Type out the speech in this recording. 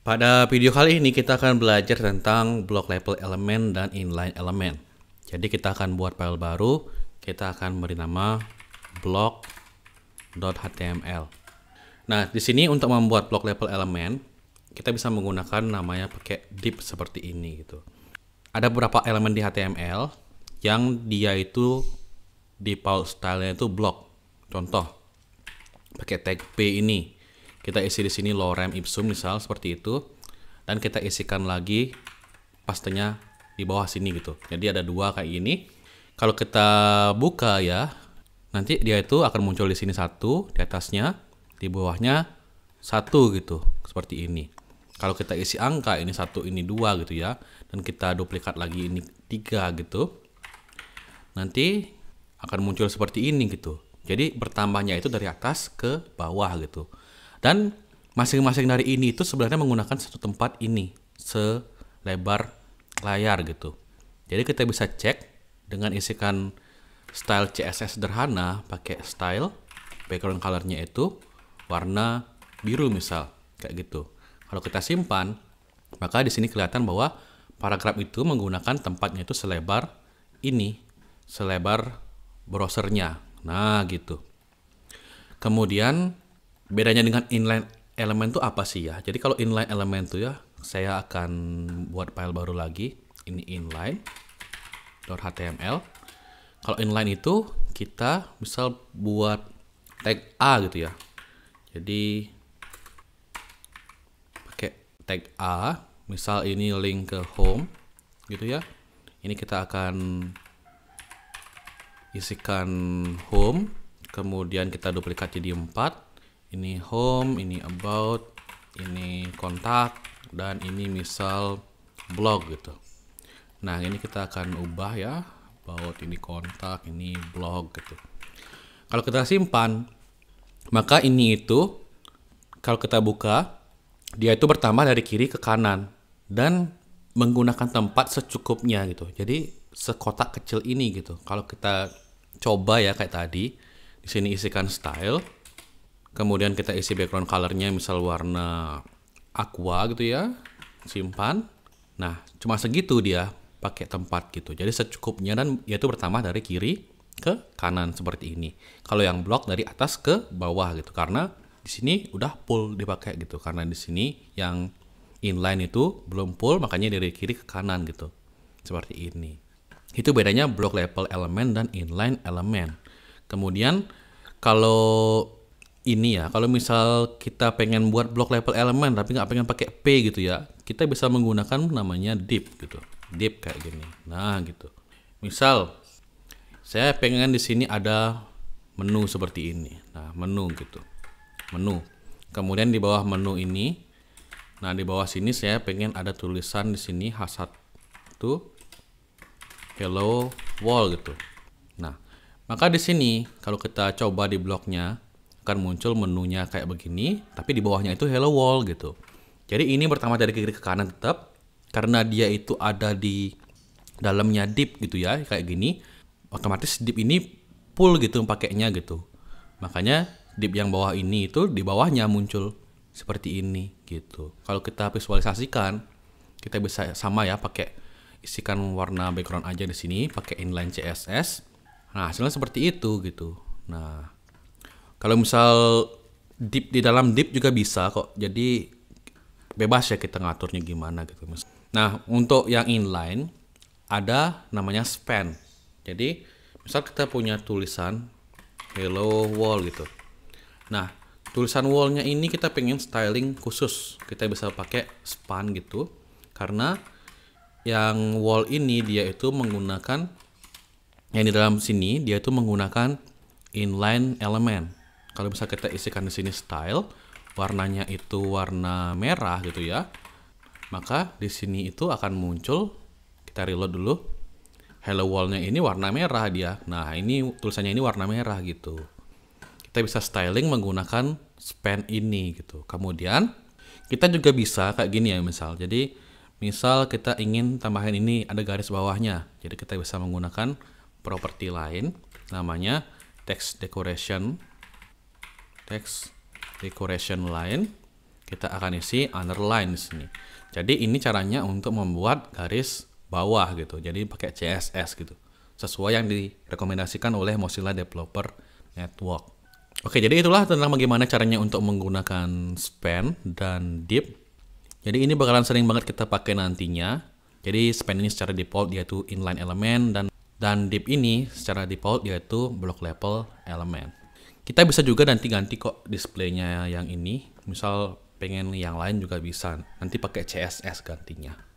Pada video kali ini kita akan belajar tentang block level element dan inline element. Jadi kita akan buat file baru, kita akan beri nama block.html. Nah, di sini untuk membuat block level element, kita bisa menggunakan namanya pakai div seperti ini gitu. Ada beberapa elemen di HTML yang dia itu default style-nya itu block. Contoh, pakai tag p ini. Kita isi di sini lorem ipsum misal seperti itu, dan kita isikan lagi pastenya di bawah sini gitu. Jadi ada dua kayak gini. Kalau kita buka ya, nanti dia itu akan muncul di sini satu, di atasnya, di bawahnya satu gitu, seperti ini. Kalau kita isi angka ini satu, ini dua gitu ya, dan kita duplikat lagi ini tiga gitu, nanti akan muncul seperti ini gitu. Jadi bertambahnya itu dari atas ke bawah gitu. Dan masing-masing dari ini itu sebenarnya menggunakan satu tempat ini selebar layar gitu. Jadi kita bisa cek dengan isikan style CSS sederhana pakai style background colornya itu warna biru misal kayak gitu. Kalau kita simpan, maka di sini kelihatan bahwa paragraf itu menggunakan tempatnya itu selebar ini, selebar browsernya. Nah gitu. Kemudian bedanya dengan inline element itu apa sih ya? Jadi kalau inline element itu ya, saya akan buat file baru lagi. Ini inline.html. Kalau inline itu kita misal buat tag A gitu ya. Jadi pakai tag A, misal ini link ke home gitu ya. Ini kita akan isikan home, kemudian kita duplikat jadi 4. Ini home, ini about, ini kontak, dan ini misal blog gitu. Nah, ini kita akan ubah ya, about, ini kontak, ini blog gitu. Kalau kita simpan, maka ini itu kalau kita buka, dia itu bertambah dari kiri ke kanan dan menggunakan tempat secukupnya gitu. Jadi sekotak kecil ini gitu. Kalau kita coba ya kayak tadi, di sini isikan style. Kemudian kita isi background colornya misal warna aqua gitu ya, simpan. Nah, cuma segitu dia pakai tempat gitu. Jadi secukupnya dan yaitu bertambah dari kiri ke kanan seperti ini. Kalau yang block dari atas ke bawah gitu. Karena di sini udah full dipakai gitu. Karena di sini yang inline itu belum full, makanya dari kiri ke kanan gitu. Seperti ini. Itu bedanya block level element dan inline element. Kemudian kalau ini ya, kalau misal kita pengen buat block level element tapi nggak pengen pakai P gitu ya, kita bisa menggunakan namanya div gitu, div kayak gini. Nah gitu. Misal saya pengen di sini ada menu seperti ini. Nah menu gitu, menu. Kemudian di bawah menu ini, nah di bawah sini saya pengen ada tulisan di sini H1 hello world gitu. Nah maka di sini kalau kita coba di bloknya akan muncul menunya kayak begini, tapi di bawahnya itu hello world gitu. Jadi ini pertama dari kiri ke kanan tetap, karena dia itu ada di dalamnya div gitu ya, kayak gini. Otomatis div ini full gitu pakainya gitu. Makanya div yang bawah ini itu di bawahnya muncul seperti ini gitu. Kalau kita visualisasikan, kita bisa sama ya pakai isikan warna background aja di sini, pakai inline CSS. Nah hasilnya seperti itu gitu. Nah kalau misal div di dalam div juga bisa kok. Jadi bebas ya kita ngaturnya gimana gitu. Nah, untuk yang inline ada namanya span. Jadi, misal kita punya tulisan hello world gitu. Nah, tulisan wall-nya ini kita pengen styling khusus. Kita bisa pakai span gitu. Karena yang wall ini dia itu menggunakan yang di dalam sini dia itu menggunakan inline element. Kalau bisa kita isikan di sini style, warnanya itu warna merah gitu ya. Maka di sini itu akan muncul, kita reload dulu. Hello world-nya ini warna merah dia. Nah, ini tulisannya ini warna merah gitu. Kita bisa styling menggunakan span ini gitu. Kemudian kita juga bisa kayak gini ya misal. Jadi misal kita ingin tambahin ini ada garis bawahnya. Jadi kita bisa menggunakan properti lain namanya text decoration line. kita akan isi underline di sini. Jadi ini caranya untuk membuat garis bawah gitu. Jadi pakai CSS gitu. Sesuai yang direkomendasikan oleh Mozilla Developer Network. Oke, jadi itulah tentang bagaimana caranya untuk menggunakan span dan div. Jadi ini bakalan sering banget kita pakai nantinya. Jadi span ini secara default yaitu inline element, dan div ini secara default yaitu block level element. Kita bisa juga nanti ganti kok displaynya yang ini. Misal pengen yang lain juga bisa. Nanti pakai CSS gantinya.